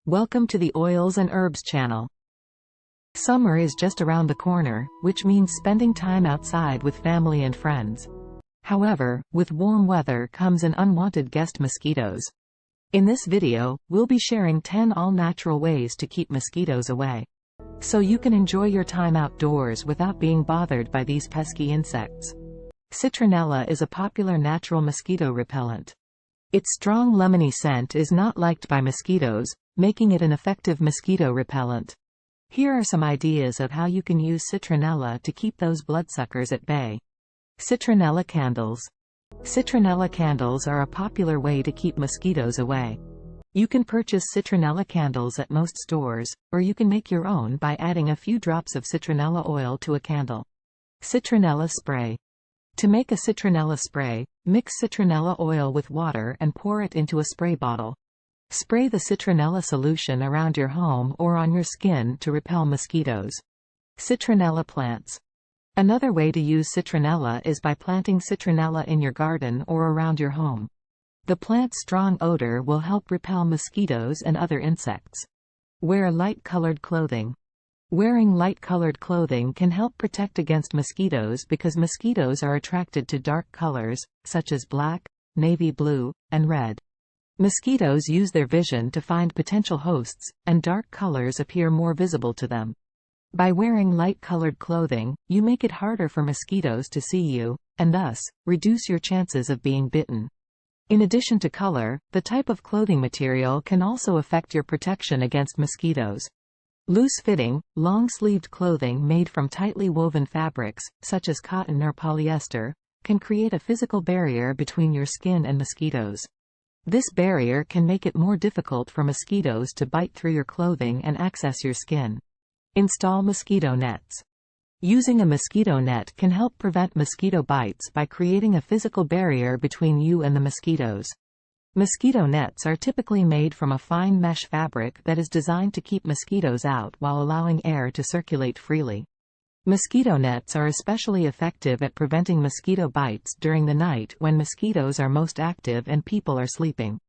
Welcome to the Oils and Herbs channel. Summer is just around the corner, which means spending time outside with family and friends. However, with warm weather comes an unwanted guest: mosquitoes. In this video, we'll be sharing 10 all-natural ways to keep mosquitoes away, so you can enjoy your time outdoors without being bothered by these pesky insects. Citronella is a popular natural mosquito repellent. Its strong lemony scent is not liked by mosquitoes, making it an effective mosquito repellent. Here are some ideas of how you can use citronella to keep those bloodsuckers at bay. Citronella candles. Citronella candles are a popular way to keep mosquitoes away. You can purchase citronella candles at most stores, or you can make your own by adding a few drops of citronella oil to a candle. Citronella spray. To make a citronella spray, mix citronella oil with water and pour it into a spray bottle. Spray the citronella solution around your home or on your skin to repel mosquitoes. Citronella plants. Another way to use citronella is by planting citronella in your garden or around your home. The plant's strong odor will help repel mosquitoes and other insects. Wear light-colored clothing. Wearing light-colored clothing can help protect against mosquitoes because mosquitoes are attracted to dark colors, such as black, navy blue, and red. Mosquitoes use their vision to find potential hosts, and dark colors appear more visible to them. By wearing light-colored clothing, you make it harder for mosquitoes to see you, and thus, reduce your chances of being bitten. In addition to color, the type of clothing material can also affect your protection against mosquitoes. Loose-fitting, long-sleeved clothing made from tightly woven fabrics, such as cotton or polyester, can create a physical barrier between your skin and mosquitoes. This barrier can make it more difficult for mosquitoes to bite through your clothing and access your skin. Install mosquito nets. Using a mosquito net can help prevent mosquito bites by creating a physical barrier between you and the mosquitoes. Mosquito nets are typically made from a fine mesh fabric that is designed to keep mosquitoes out while allowing air to circulate freely. Mosquito nets are especially effective at preventing mosquito bites during the night when mosquitoes are most active and people are sleeping.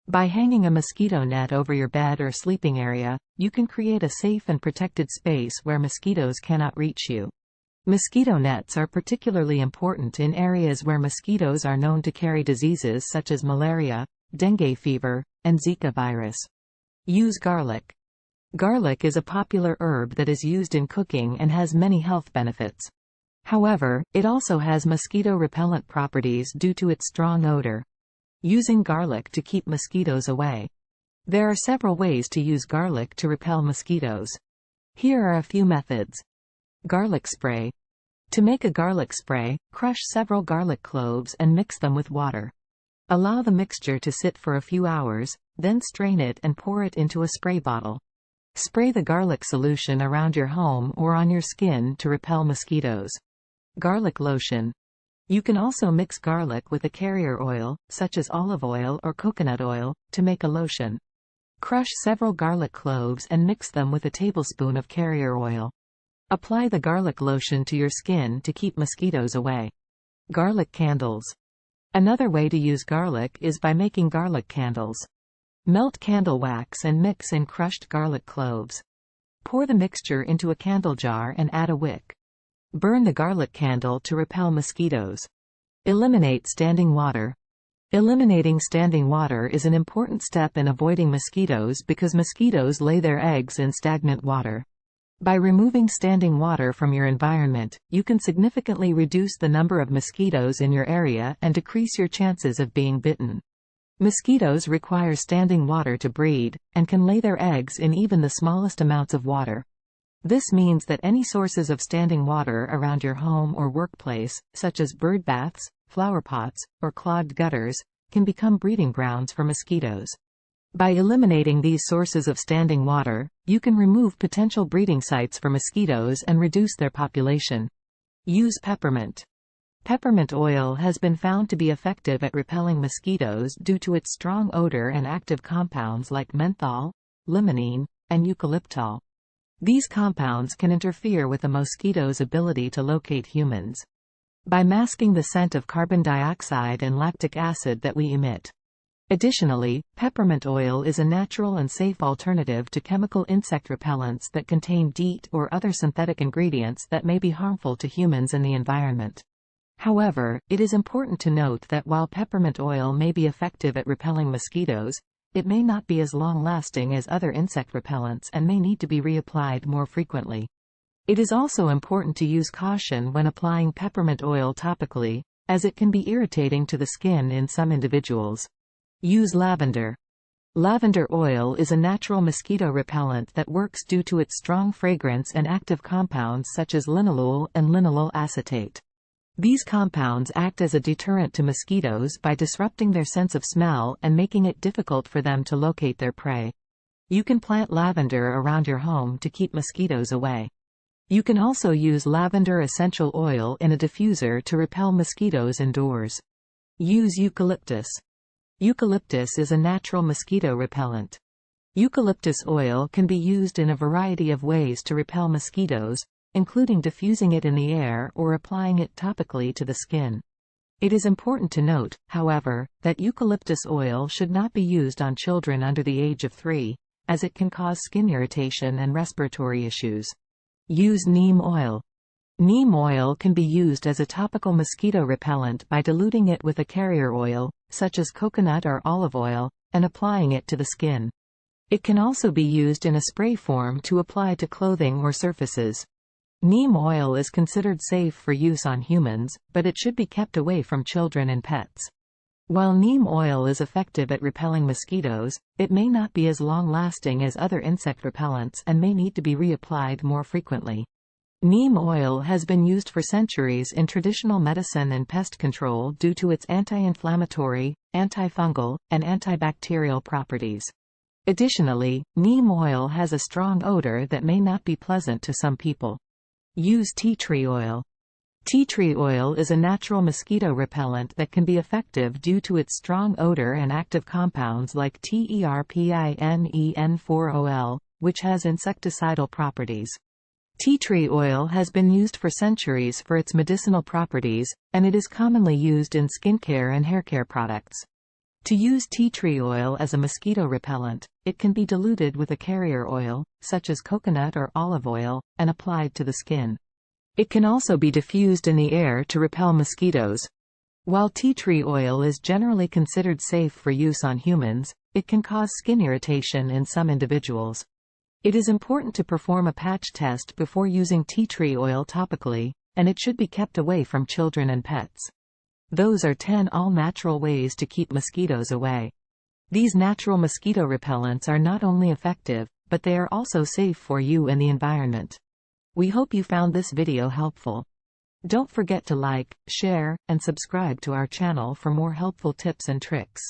By hanging a mosquito net over your bed or sleeping area, you can create a safe and protected space where mosquitoes cannot reach you. Mosquito nets are particularly important in areas where mosquitoes are known to carry diseases such as malaria, dengue fever, and Zika virus. Use garlic. Garlic is a popular herb that is used in cooking and has many health benefits. However, it also has mosquito repellent properties due to its strong odor. Using garlic to keep mosquitoes away. There are several ways to use garlic to repel mosquitoes. Here are a few methods. Garlic spray. To make a garlic spray, crush several garlic cloves and mix them with water. Allow the mixture to sit for a few hours, then strain it and pour it into a spray bottle. Spray the garlic solution around your home or on your skin to repel mosquitoes. Garlic lotion. You can also mix garlic with a carrier oil, such as olive oil or coconut oil, to make a lotion. Crush several garlic cloves and mix them with a tablespoon of carrier oil. Apply the garlic lotion to your skin to keep mosquitoes away. Garlic candles. Another way to use garlic is by making garlic candles. Melt candle wax and mix in crushed garlic cloves. Pour the mixture into a candle jar and add a wick. Burn the garlic candle to repel mosquitoes. Eliminate standing water. Eliminating standing water is an important step in avoiding mosquitoes because mosquitoes lay their eggs in stagnant water. By removing standing water from your environment, you can significantly reduce the number of mosquitoes in your area and decrease your chances of being bitten. Mosquitoes require standing water to breed, and can lay their eggs in even the smallest amounts of water. This means that any sources of standing water around your home or workplace, such as bird baths, flower pots, or clogged gutters, can become breeding grounds for mosquitoes. By eliminating these sources of standing water, you can remove potential breeding sites for mosquitoes and reduce their population. Use peppermint. Peppermint oil has been found to be effective at repelling mosquitoes due to its strong odor and active compounds like menthol, limonene, and eucalyptol. These compounds can interfere with a mosquito's ability to locate humans by masking the scent of carbon dioxide and lactic acid that we emit. Additionally, peppermint oil is a natural and safe alternative to chemical insect repellents that contain DEET or other synthetic ingredients that may be harmful to humans and the environment. However, it is important to note that while peppermint oil may be effective at repelling mosquitoes, it may not be as long-lasting as other insect repellents and may need to be reapplied more frequently. It is also important to use caution when applying peppermint oil topically, as it can be irritating to the skin in some individuals. Use lavender. Lavender oil is a natural mosquito repellent that works due to its strong fragrance and active compounds such as linalool and linalool acetate. These compounds act as a deterrent to mosquitoes by disrupting their sense of smell and making it difficult for them to locate their prey. You can plant lavender around your home to keep mosquitoes away. You can also use lavender essential oil in a diffuser to repel mosquitoes indoors. Use eucalyptus. Eucalyptus is a natural mosquito repellent. Eucalyptus oil can be used in a variety of ways to repel mosquitoes, including diffusing it in the air or applying it topically to the skin. It is important to note, however, that eucalyptus oil should not be used on children under the age of 3, as it can cause skin irritation and respiratory issues. Use neem oil. Neem oil can be used as a topical mosquito repellent by diluting it with a carrier oil, such as coconut or olive oil, and applying it to the skin. It can also be used in a spray form to apply to clothing or surfaces. Neem oil is considered safe for use on humans, but it should be kept away from children and pets. While neem oil is effective at repelling mosquitoes, it may not be as long-lasting as other insect repellents and may need to be reapplied more frequently. Neem oil has been used for centuries in traditional medicine and pest control due to its anti-inflammatory, antifungal, and antibacterial properties. Additionally, neem oil has a strong odor that may not be pleasant to some people. Use tea tree oil. Tea tree oil is a natural mosquito repellent that can be effective due to its strong odor and active compounds like terpinen-4-ol, which has insecticidal properties. Tea tree oil has been used for centuries for its medicinal properties, and it is commonly used in skincare and haircare products. To use tea tree oil as a mosquito repellent, it can be diluted with a carrier oil, such as coconut or olive oil, and applied to the skin. It can also be diffused in the air to repel mosquitoes. While tea tree oil is generally considered safe for use on humans, it can cause skin irritation in some individuals. It is important to perform a patch test before using tea tree oil topically, and it should be kept away from children and pets. Those are 10 all-natural ways to keep mosquitoes away. These natural mosquito repellents are not only effective, but they are also safe for you and the environment. We hope you found this video helpful. Don't forget to like, share, and subscribe to our channel for more helpful tips and tricks.